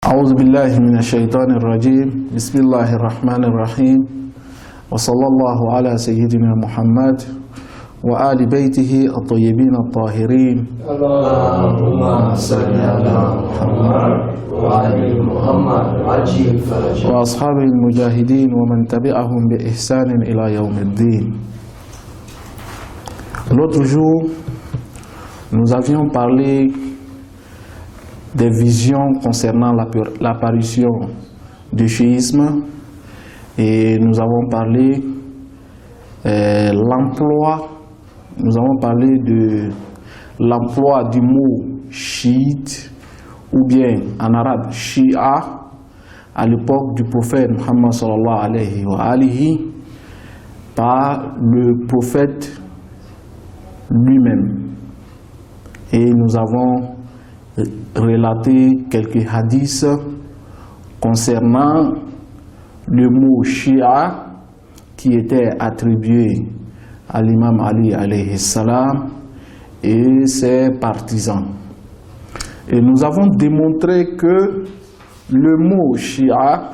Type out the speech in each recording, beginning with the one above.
أعوذ بالله من الشيطان الرجيم بسم الله الرحمن الرحيم وصلى الله على سيدنا محمد وآل بيته الطيبين الطاهرين اللهم صل على محمد وآل محمد عجل فرجا وأصحاب المجاهدين ومن تبعهم بإحسان إلى يوم الدين. L'autre jour, nous avions parlé des visions concernant l'apparition du chiisme et nous avons parlé nous avons parlé de l'emploi du mot chiite ou bien en arabe Shia à l'époque du prophète Muhammad sallallahu alayhi wa alihi par le prophète lui-même. Et nous avons relaté quelques hadiths concernant le mot Shia qui était attribué à l'imam Ali alayhi salam et ses partisans. Et nous avons démontré que le mot Shia,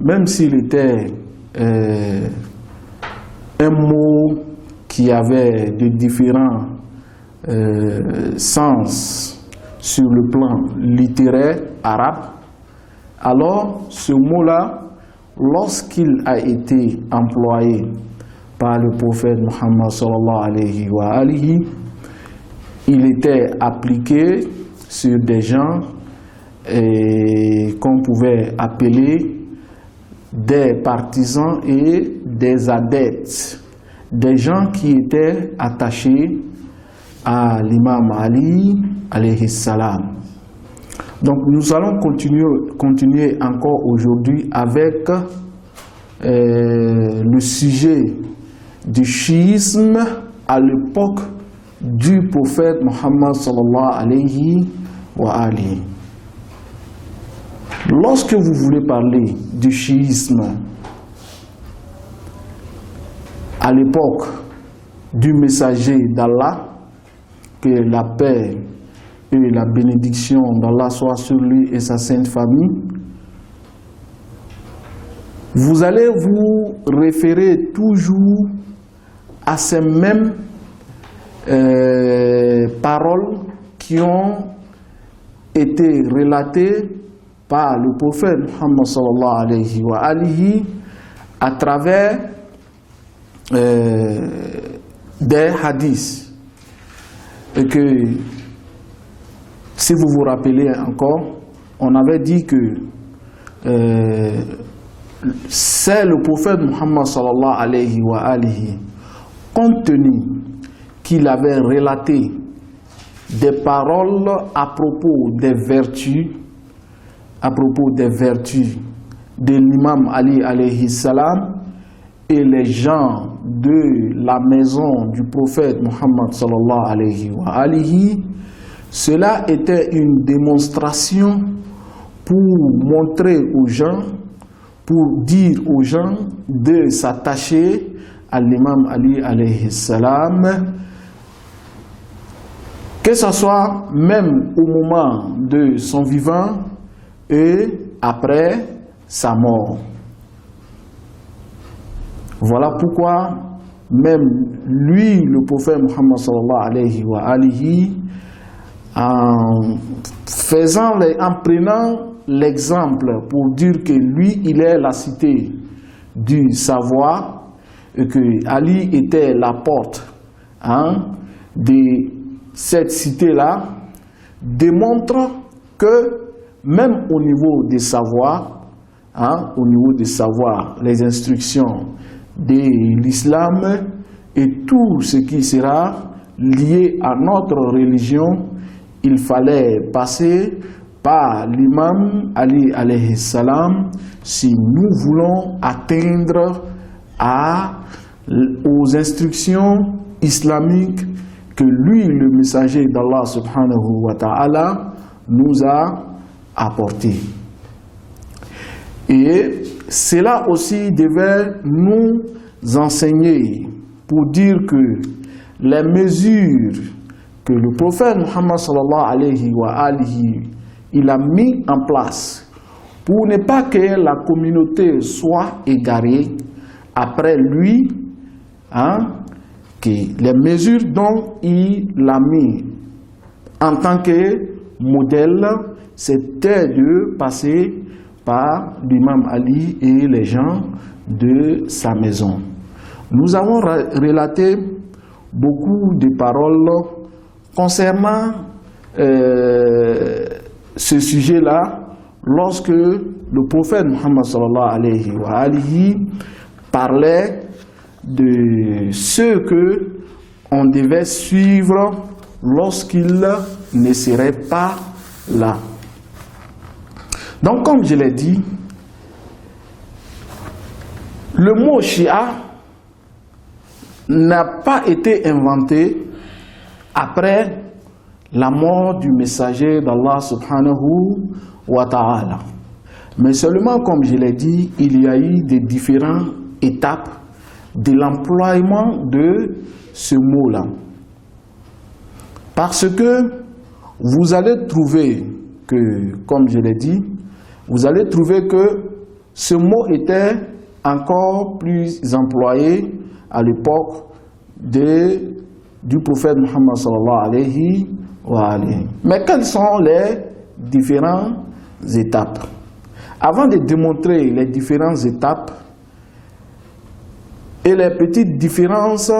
même s'il était un mot qui avait de différents sens sur le plan littéraire arabe, alors ce mot-là, lorsqu'il a été employé par le prophète Muhammad sallallahu alayhi wa alihi, il était appliqué sur des gens qu'on pouvait appeler des partisans et des adeptes, des gens qui étaient attachés à l'imam Ali alayhi salam. Donc nous allons continuer encore aujourd'hui avec le sujet du chiisme à l'époque du prophète Muhammad sallallahu alayhi wa alihi. Lorsque vous voulez parler du chiisme à l'époque du messager d'Allah, que la paix et la bénédiction d'Allah soient sur lui et sa sainte famille, vous allez vous référer toujours à ces mêmes paroles qui ont été relatées par le prophète Muhammad sallallahu alayhi wa alihi à travers des hadiths. Et que, si vous vous rappelez encore, on avait dit que c'est le prophète Muhammad sallallahu alayhi wa alihi, compte tenu qu'il avait relaté des paroles à propos des vertus, de l'imam Ali alayhi salam et les gens de la maison du prophète Muhammad sallallahu alayhi wa alihi, cela était une démonstration pour montrer aux gens, pour dire aux gens de s'attacher à l'imam Ali alayhi salam, que ce soit même au moment de son vivant et après sa mort. Voilà pourquoi même lui, le prophète Muhammad sallallahu alayhi wa alihi, en prenant l'exemple pour dire que lui, il est la cité du savoir et que Ali était la porte de cette cité-là, démontre que même au niveau des savoirs, les instructions de l'islam et tout ce qui sera lié à notre religion, il fallait passer par l'imam Ali alayhi salam si nous voulons atteindre aux instructions islamiques que lui, le messager d'Allah subhanahu wa ta'ala, nous a apportées. Et cela aussi devait nous enseigner pour dire que les mesures que le prophète Muhammad sallallahu alayhi wa alihi il a mis en place pour ne pas que la communauté soit égarée après lui, que les mesures dont il a mis en tant que modèle, c'était de passer par l'imam Ali et les gens de sa maison. Nous avons relaté beaucoup de paroles concernant ce sujet-là lorsque le prophète Muhammad sallallahu alayhi wa alihi parlait de ce que on devait suivre lorsqu'il ne serait pas là. Donc, comme je l'ai dit, le mot Shia n'a pas été inventé après la mort du messager d'Allah subhanahu wa ta'ala. Mais seulement, comme je l'ai dit, il y a eu des différentes étapes de l'emploiement de ce mot-là. Parce que vous allez trouver que, comme je l'ai dit, vous allez trouver que ce mot était encore plus employé à l'époque du prophète Muhammad sallallahu alayhi wa alayhi. Mais quelles sont les différentes étapes? Avant de démontrer les différentes étapes et les petites différences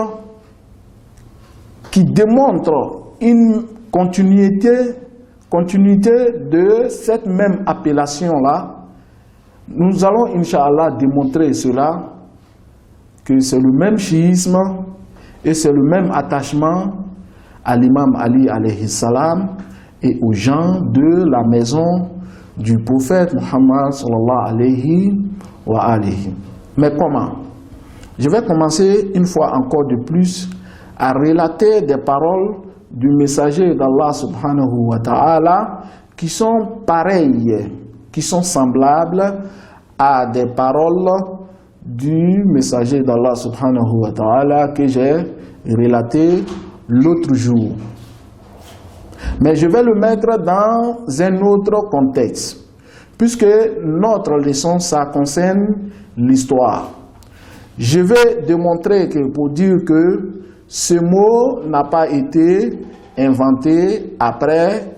qui démontrent une continuité de cette même appellation-là, nous allons, Inch'Allah, démontrer cela, que c'est le même chiisme et c'est le même attachement à l'imam Ali alayhi salam et aux gens de la maison du prophète Muhammad sallallahu alayhi wa alihi. Mais comment? Je vais commencer une fois encore de plus à relater des paroles du messager d'Allah subhanahu wa ta'ala qui sont pareilles, qui sont semblables à des paroles du messager d'Allah subhanahu wa ta'ala que j'ai relaté l'autre jour. Mais je vais le mettre dans un autre contexte, puisque notre leçon, ça concerne l'histoire. Je vais démontrer que pour dire que ce mot n'a pas été inventé après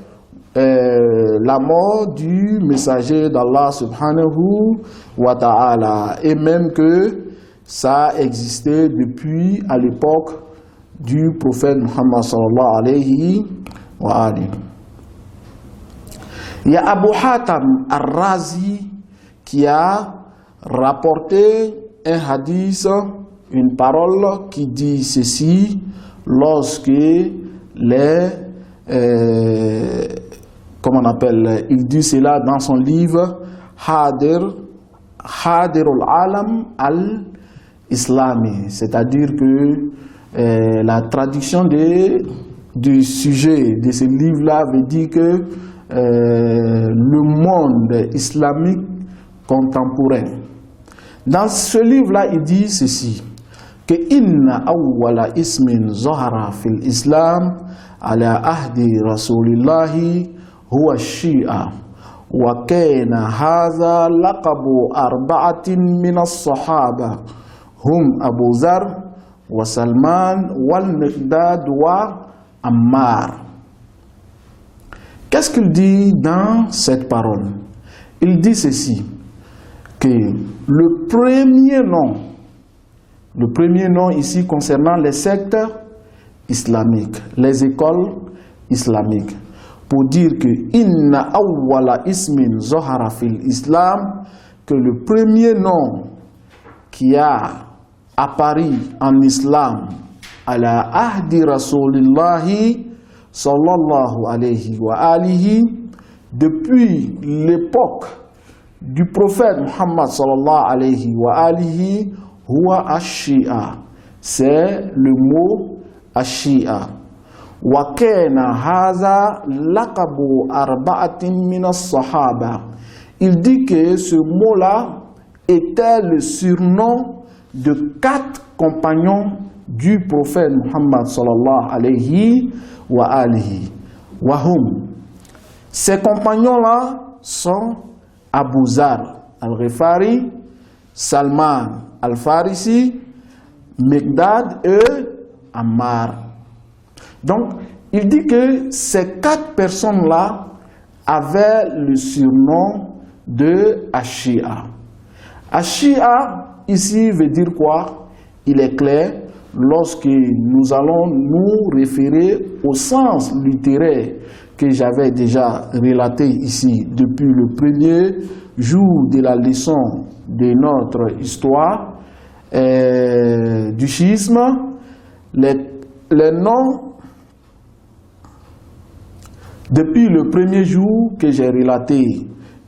la mort du messager d'Allah subhanahu wa ta'ala, et même que ça existait depuis à l'époque du prophète Muhammad sallallahu alayhi wa alayhi. Il y a Abu Hatim al-Razi qui a rapporté un hadith, une parole qui dit ceci lorsque comment on appelle, il dit cela dans son livre Hadir al-Alam al-Islami, c'est-à-dire que la traduction du sujet de ce livre-là veut dire que le monde islamique contemporain. Dans ce livre-là, il dit ceci, que inna awwala ismin zahara fil islam ala ahdi rasulillahi huwa shi'a wa kana hadha laqabu arba'atin min as-sahaba hum Abu Zar wa Salman wal Miqdad wa Ammar. Qu'est-ce qu'il dit dans cette parole? Il dit ceci, que le premier nom ici concernant les sectes islamiques, les écoles islamiques, pour dire que inna awwala ismin zahara fil islam, que le premier nom qui a apparu en islam à la ahdi rasulillahi sallallahu alayhi wa alihi, depuis l'époque du prophète Muhammad sallallahu alayhi wa alihi, huwa ash-shi'a, c'est le mot ash-shi'a. Wa kana hadha laqabu arba'atin min as-sahaba. Il dit que ce mot-là était le surnom de 4 compagnons du prophète Muhammad sallallahu alayhi wa alihi. Wahum, Ces compagnons-là sont Abu Zar al-Ghifari, Salman al-Farisi, Miqdad et Ammar. Donc, il dit que ces 4 personnes-là avaient le surnom de Ashia. Ashia, ici, veut dire quoi? Il est clair, lorsque nous allons nous référer au sens littéraire que j'avais déjà relaté ici depuis le premier jour de la leçon de notre histoire du schisme, les noms, depuis le premier jour que j'ai relaté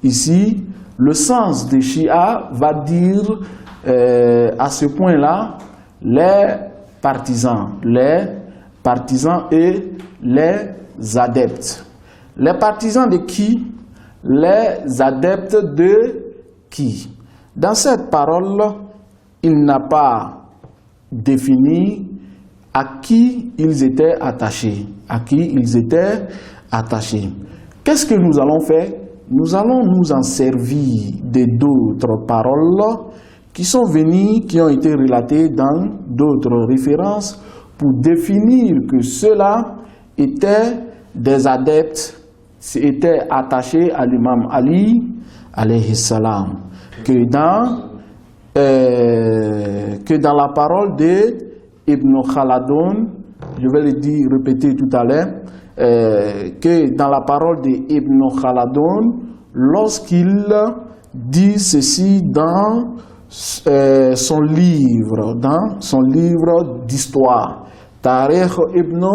ici, le sens de Shia va dire à ce point-là les partisans et les adeptes. Les partisans de qui? Les adeptes de qui? Dans cette parole, il n'a pas défini à qui ils étaient attachés. À qui ils étaient attachés. Qu'est-ce que nous allons faire? Nous allons nous en servir de d'autres paroles qui sont venues, qui ont été relatées dans d'autres références pour définir que ceux-là étaient des adeptes, étaient attachés à l'imam Ali, alayhi salam. Que dans la parole de Ibn Khaldun, je vais le dire, répéter tout à l'heure, que dans la parole de Ibn Khaldun, lorsqu'il dit ceci dans son livre d'histoire, Tarikh Ibn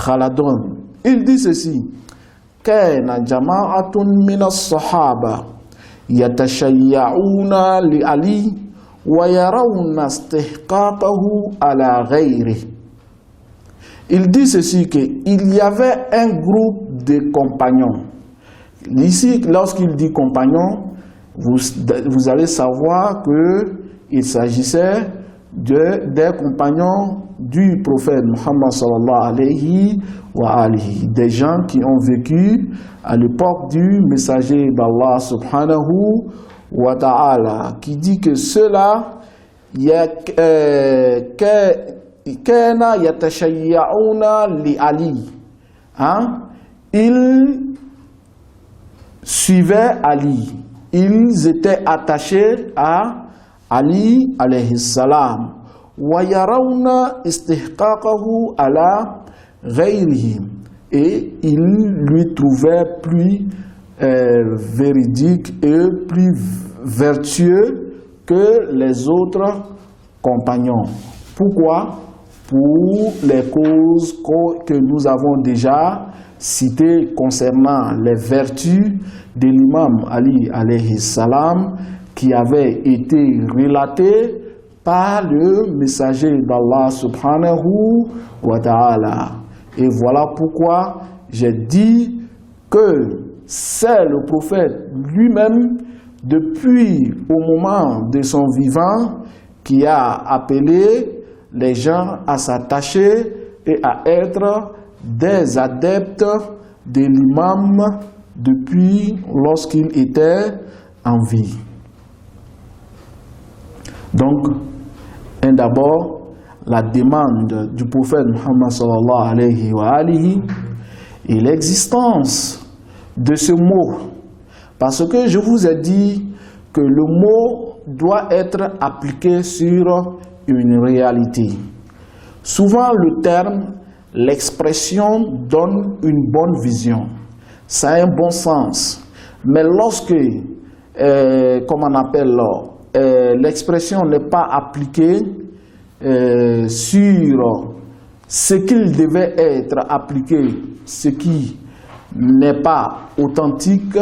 Khaldun, il dit ceci: Kana jama'atun min as-sahaba yatashayya'una li Ali wa yarawna istihqaqahu ala ghayrihi. Il dit ceci, qu'il y avait un groupe de compagnons. Ici, lorsqu'il dit compagnons, vous allez savoir qu'il s'agissait des compagnons du prophète Muhammad sallallahu alayhi wa alihi, des gens qui ont vécu à l'époque du messager d'Allah subhanahu wa ta'ala, qui dit que ceux-là, kana yatashayya'una li Ali, ils suivaient Ali, ils étaient attachés à Ali alayhi salam, wa yarawna istihqaqahu ala ghayrihi, et ils lui trouvaient plus véridique et plus vertueux que les autres compagnons. Pourquoi? Pour les causes que nous avons déjà citées concernant les vertus de l'imam Ali alayhi salam, qui avait été relatées par le messager d'Allah subhanahu wa ta'ala. Et voilà pourquoi j'ai dit que c'est le prophète lui-même, depuis au moment de son vivant, qui a appelé les gens à s'attacher et à être des adeptes de l'imam depuis lorsqu'il était en vie. Donc, d'abord, la demande du prophète Muhammad sallallahu alayhi wa alihi et l'existence de ce mot. Parce que je vous ai dit que le mot doit être appliqué sur une réalité. Souvent, le terme, l'expression donne une bonne vision. Ça a un bon sens. Mais lorsque, comme on appelle, l'expression n'est pas appliquée sur ce qu'il devait être appliqué, ce qui n'est pas authentique,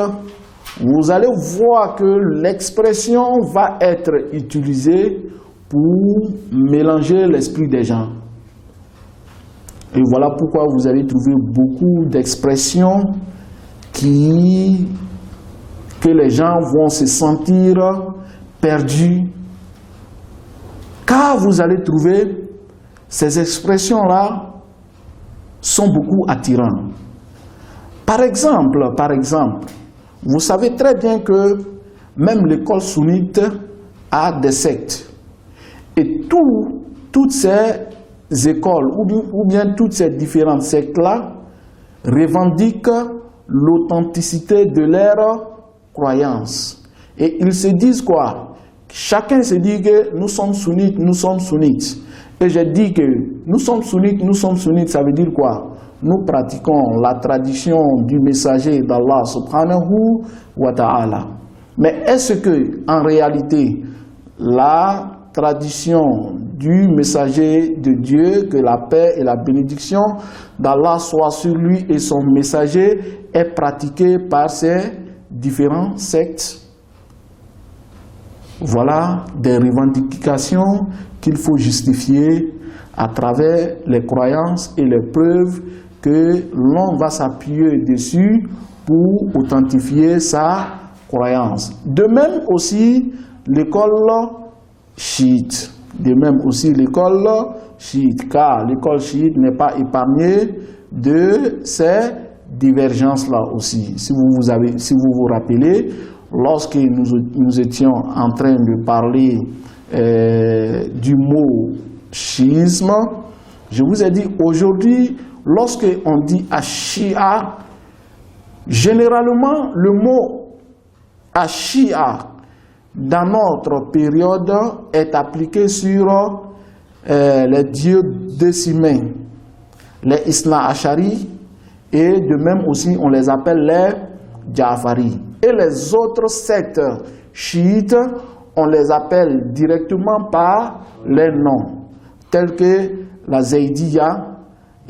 vous allez voir que l'expression va être utilisée pour mélanger l'esprit des gens. Et voilà pourquoi vous allez trouver beaucoup d'expressions que les gens vont se sentir perdus, car vous allez trouver ces expressions-là sont beaucoup attirantes. Par exemple, vous savez très bien que même l'école sunnite a des sectes. Et toutes ces écoles, ou bien toutes ces différentes sectes-là, revendiquent l'authenticité de leur croyance. Et ils se disent quoi? Chacun se dit que nous sommes sunnites. Et je dis que nous sommes sunnites, ça veut dire quoi? Nous pratiquons la tradition du messager d'Allah subhanahu wa ta'ala. Mais est-ce que, en réalité, la tradition du messager de Dieu, que la paix et la bénédiction d'Allah soient sur lui et son messager, est pratiquée par ces différents sectes? Voilà des revendications qu'il faut justifier à travers les croyances et les preuves que l'on va s'appuyer dessus pour authentifier sa croyance. De même aussi l'école chiite. Car l'école chiite n'est pas épargnée de ces divergences-là aussi. Si vous vous rappelez, lorsque nous étions en train de parler du mot chiisme, je vous ai dit aujourd'hui, lorsque on dit Ashia, généralement le mot Ashia dans notre période est appliqué sur les dieux décimés, les Isna Ashari, et de même aussi on les appelle les Ja'fari. Et les autres sectes chiites, on les appelle directement par les noms, tels que la Zaydiyya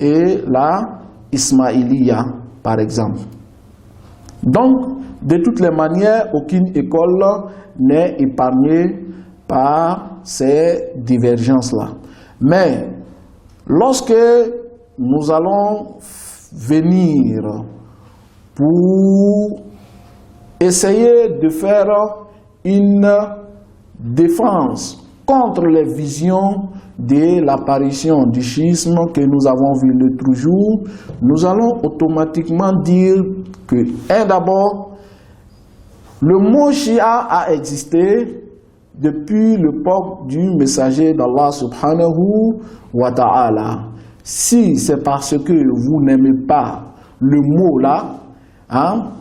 et la Ismaïliya, par exemple. Donc, de toutes les manières, aucune école n'est épargnée par ces divergences-là. Mais, lorsque nous allons venir pour essayer de faire une défense contre les visions de l'apparition du schisme que nous avons vu l'autre jour, nous allons automatiquement dire que, d'abord, le mot Shia a existé depuis l'époque du messager d'Allah subhanahu wa ta'ala. Si c'est parce que vous n'aimez pas le mot là,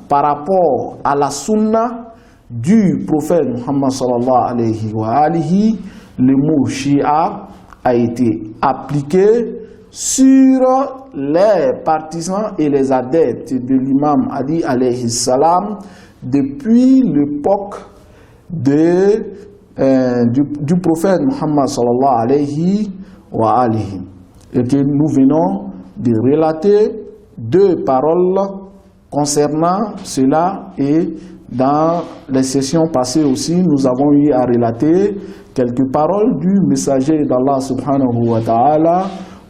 par rapport à la sunna du prophète Muhammad sallallahu alayhi wa alihi, le mot Shia a été appliqué sur les partisans et les adeptes de l'imam Ali alayhi salam depuis l'époque du prophète Muhammad sallallahu alayhi wa alihi. Et que nous venons de relater deux paroles concernant cela, et dans les sessions passées aussi, nous avons eu à relater quelques paroles du messager d'Allah subhanahu wa ta'ala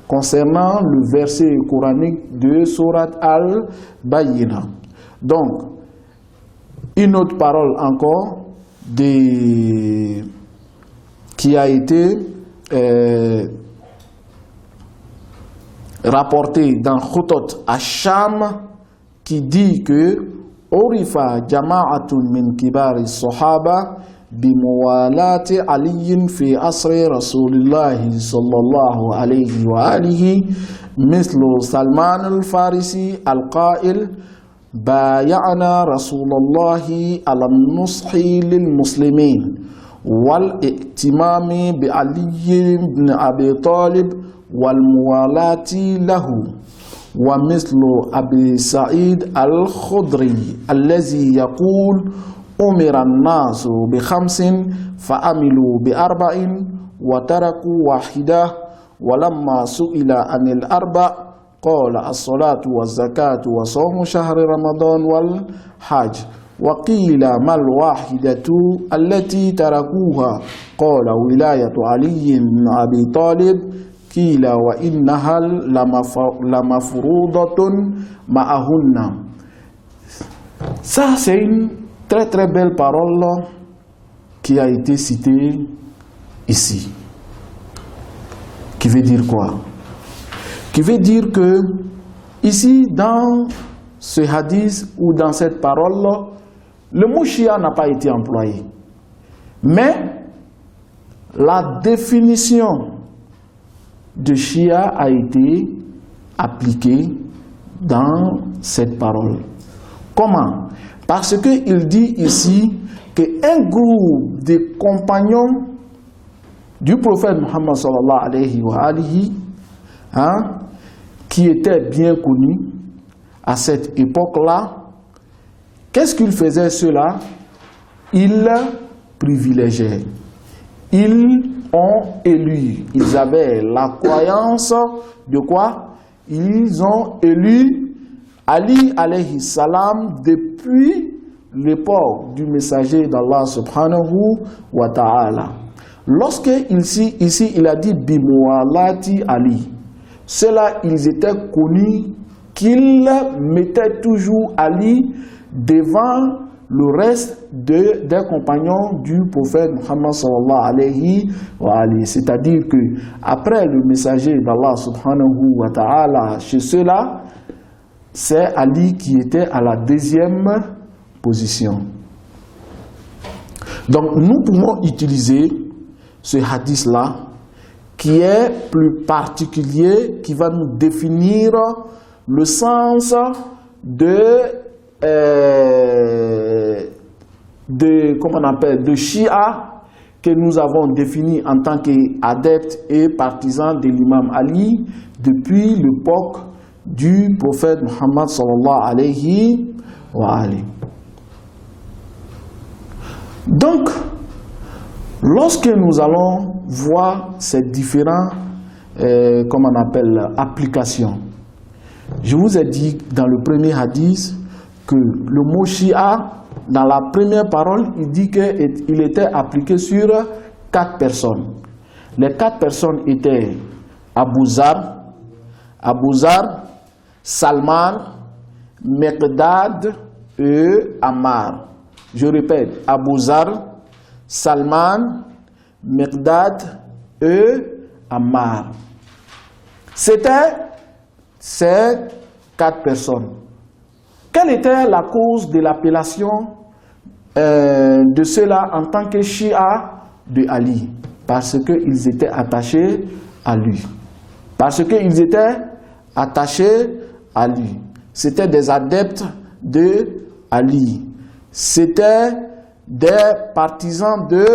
concernant le verset coranique de Surat Al-Bayyina. Donc, une autre parole encore qui a été rapportée dans Khutot Ash-Sham, qui dit que Urifa jama'atun min kibari sahaba bimuwalati aliyin fi asri rasulillahi sallallahu alayhi wa alihi mislu Salman al-Farisi al-Qail بايعنا رسول الله على النصح للمسلمين والائتمام بعلي بن أبي طالب والموالاة له ومثل أبي سعيد الخدري الذي يقول أمر الناس ب5 فعملوا ب4 وتركوا واحدة ولما سئل عن الأربع قال الصلاة والزكاة وصوم شهر رمضان والحج وقيل ما الواحدة التي تركوها قال ولاية علي بن أبي طالب قيل وإنها لمفروضة معهن. Ça, c'est une très très belle parole qui a été citée ici. Qui veut dire quoi? Qui veut dire que ici, dans ce hadith ou dans cette parole, le mot Shia n'a pas été employé. Mais la définition de Shia a été appliquée dans cette parole. Comment? Parce qu'il dit ici qu'un groupe de compagnons du prophète Muhammad sallallahu alayhi wa alihi, qui étaient bien connus à cette époque-là, qu'est-ce qu'ils faisaient ceux-là? Ils privilégiaient. Ils ont élu. Ils avaient la croyance de quoi? Ils ont élu Ali alayhi salam depuis l'époque du messager d'Allah subhanahu wa ta'ala. Lorsque ici il a dit Bimoualati Ali, ceux-là ils étaient connus qu'ils mettaient toujours Ali devant le reste des compagnons du prophète Muhammad sallallahu alayhi wa alayhi. C'est-à-dire que après le messager d'Allah subhanahu wa ta'ala, chez ceux-là, c'est Ali qui était à la deuxième position. Donc nous pouvons utiliser ce hadith-là qui est plus particulier, qui va nous définir le sens comment on appelle, de Shia que nous avons défini en tant qu'adeptes et partisans de l'imam Ali depuis l'époque du prophète Muhammad sallallahu alayhi wa alayhi. Donc, lorsque nous allons voir ces différents, comment on appelle, applications, je vous ai dit dans le premier hadith que le mot Shia, dans la première parole, il dit qu'il était appliqué sur 4 personnes. Les 4 personnes étaient Abu Zar, Salman, Miqdad et Ammar. Je répète, Abu Zar, Salman, Miqdad et Ammar. C'était ces 4 personnes. Quelle était la cause de l'appellation de ceux-là en tant que Shia de Ali? Parce qu'ils étaient attachés à lui. Parce qu'ils étaient attachés à lui. C'était des adeptes de Ali. C'était des partisans de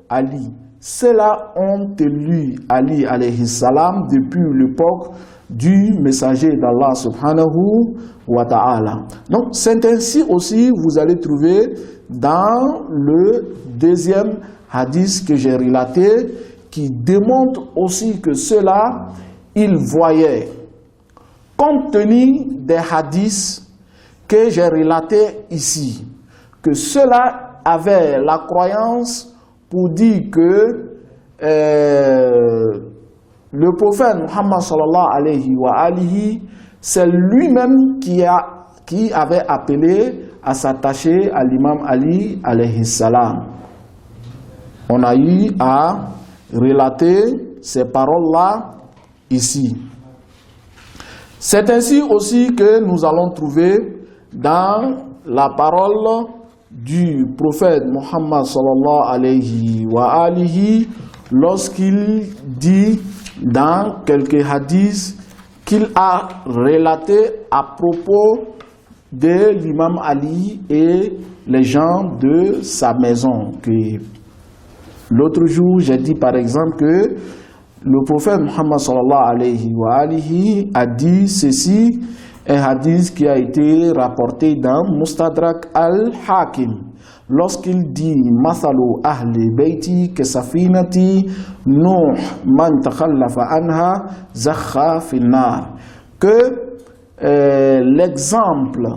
Ali. Ceux-là ont élu Ali alayhi salam depuis l'époque du messager d'Allah subhanahu wa ta'ala. Donc c'est ainsi aussi vous allez trouver dans le deuxième hadith que j'ai relaté qui démontre aussi que ceux-là, ils voyaient, compte tenu des hadiths que j'ai relatés ici, que ceux-là avaient la croyance pour dire que le prophète Muhammad sallallahu alayhi wa alihi, c'est lui-même qui avait appelé à s'attacher à l'imam Ali alayhi salam. On a eu à relater ces paroles-là ici. C'est ainsi aussi que nous allons trouver dans la parole du prophète Muhammad sallallahu alayhi wa alihi lorsqu'il dit dans quelques hadiths qu'il a relaté à propos de l'imam Ali et les gens de sa maison. L'autre jour, j'ai dit par exemple que le prophète Muhammad sallallahu alayhi wa alihi a dit ceci, un hadith qui a été rapporté dans Mustadrak al-Hakim, lorsqu'il dit Mathalu ahli bayti kasafinati Nuh man takhallafa anha zakha finnar, que l'exemple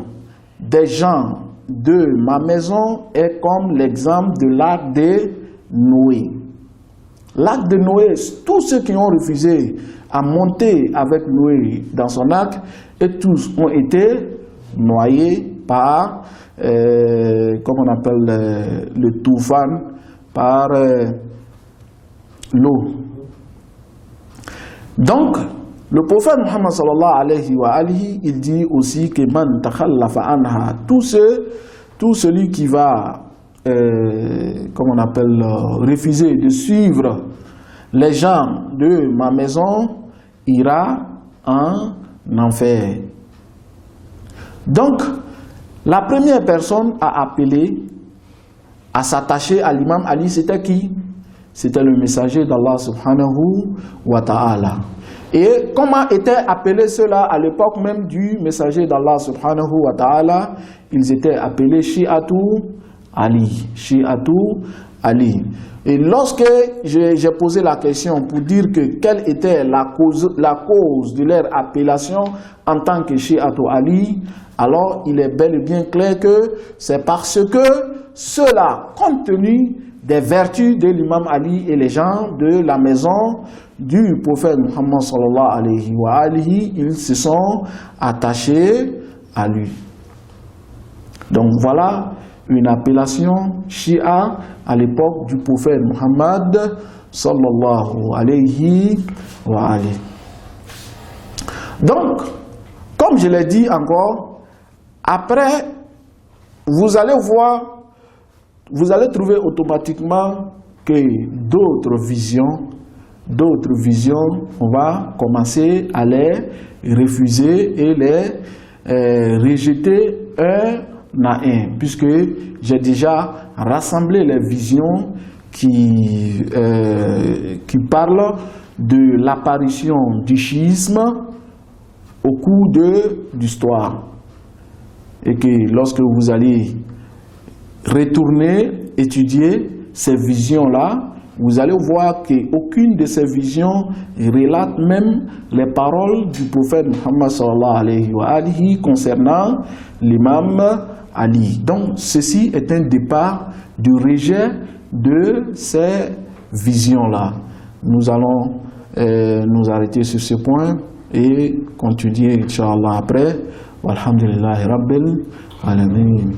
des gens de ma maison est comme l'exemple de l'arc de Noé. L'arc de Noé, tous ceux qui ont refusé à monter avec Noé dans son arc, et tous ont été noyés par, comme on appelle le toufan, par l'eau. Donc, Le prophète Muhammad sallallahu alayhi wa alihi, il dit aussi que man takhallafa anha, tout celui qui va, comme on appelle, refuser de suivre les gens de ma maison, ira en enfer. Donc, la première personne à appeler, à s'attacher à l'imam Ali, c'était qui? C'était le messager d'Allah subhanahu wa ta'ala. Et comment étaient appelés ceux-là à l'époque même du messager d'Allah subhanahu wa ta'ala? Ils étaient appelés Shi'atu Ali. Shi'atu Ali. Et lorsque j'ai posé la question pour dire que quelle était la cause de leur appellation en tant que Shi'atu Ali, alors il est bel et bien clair que c'est parce que ceux-là, compte tenu des vertus de l'imam Ali et les gens de la maison du prophète Muhammad sallallahu alayhi wa alihi, ils se sont attachés à lui. Donc voilà une appellation Shia à l'époque du prophète Muhammad sallallahu alayhi wa alihi. Donc, comme je l'ai dit encore, après, vous allez voir, vous allez trouver automatiquement que d'autres visions, on va commencer à les refuser et les rejeter un à un, puisque j'ai déjà rassemblé les visions qui parlent de l'apparition du chiisme au cours de l'histoire. Et que lorsque vous allez retourner, étudier ces visions-là, vous allez voir qu'aucune de ces visions relate même les paroles du prophète Muhammad sallallahu alayhi wa alihi concernant l'imam Ali. Donc ceci est un départ du rejet de ces visions-là. Nous allons nous arrêter sur ce point et continuer, Inch'Allah, après. Walhamdulillahi Rabbil Alamin.